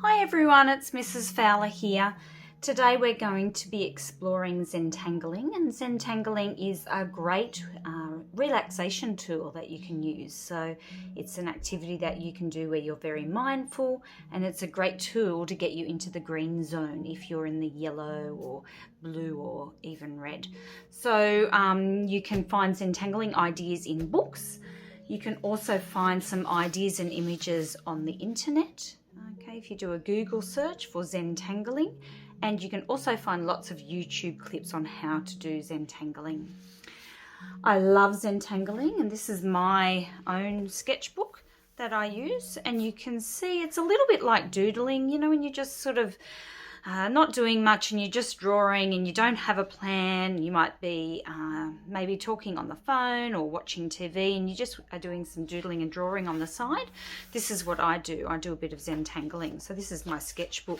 Hi everyone, it's Mrs. Fowler here. Today we're going to be exploring Zentangling, and Zentangling is a great relaxation tool that you can use. So it's an activity that you can do where you're very mindful, and it's a great tool to get you into the green zone if you're in the yellow or blue or even red. So you can find Zentangling ideas in books. You can also find some ideas and images on the internet. Okay, if you do a Google search for Zentangling, and you can also find lots of YouTube clips on how to do Zentangling. I love Zentangling, and this is my own sketchbook that I use, and you can see it's a little bit like doodling, you know, when you just sort of not doing much and you're just drawing and you don't have a plan. You might be maybe talking on the phone or watching TV and you just are doing some doodling and drawing on the side. This is what I do. I do a bit of Zentangling. So this is my sketchbook.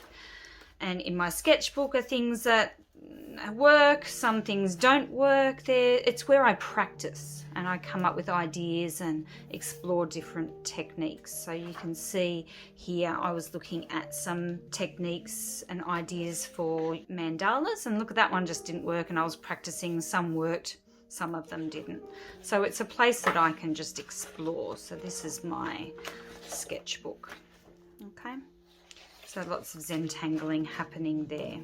And in my sketchbook are things that work, some things don't work. It's where I practice and I come up with ideas and explore different techniques. So you can see here I was looking at some techniques and ideas for mandalas, and look at that one just didn't work, and I was practicing. Some worked, some of them didn't. So it's a place that I can just explore. So this is my sketchbook. Okay, so lots of Zentangling happening there.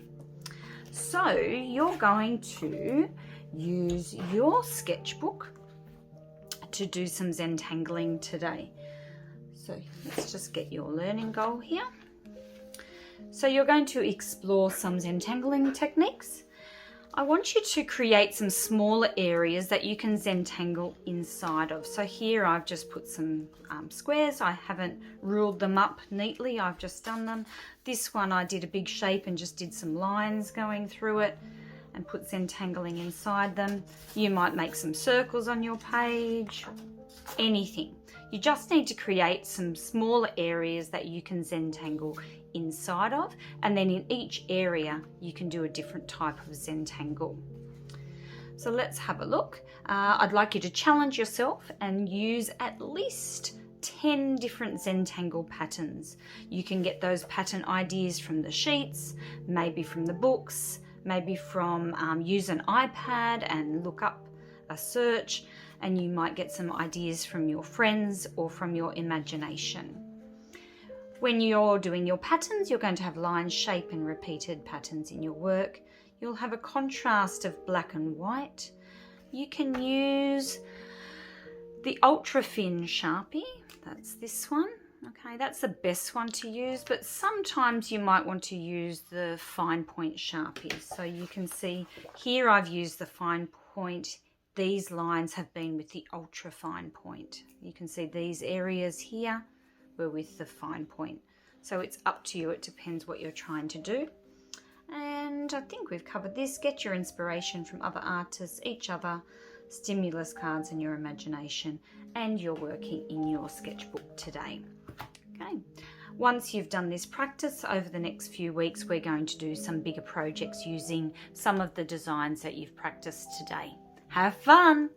So you're going to use your sketchbook to do some Zentangling today. So let's just get your learning goal here. So you're going to explore some Zentangling techniques. I want you to create some smaller areas that you can Zentangle inside of. So here I've just put some squares. I haven't ruled them up neatly. I've just done them. This one I did a big shape and just did some lines going through it and put Zentangling inside them. You might make some circles on your page, anything. You just need to create some smaller areas that you can Zentangle inside of, and then in each area you can do a different type of Zentangle. So let's have a look. I'd like you to challenge yourself and use at least 10 different Zentangle patterns. You can get those pattern ideas from the sheets, maybe from the books, maybe from use an iPad and look up a search, and you might get some ideas from your friends or from your imagination. When you're doing your patterns, you're going to have line, shape and repeated patterns in your work. You'll have a contrast of black and white. You can use the ultra thin Sharpie, that's this one. Okay, that's the best one to use, but sometimes you might want to use the fine point Sharpie. So you can see here I've used the fine point. These lines have been with the ultra fine point. You can see these areas here were with the fine point. So it's up to you, it depends what you're trying to do. And I think we've covered this. Get your inspiration from other artists, each other, stimulus cards and your imagination, and you're working in your sketchbook today. Okay. Once you've done this practice over the next few weeks, we're going to do some bigger projects using some of the designs that you've practiced today. Have fun!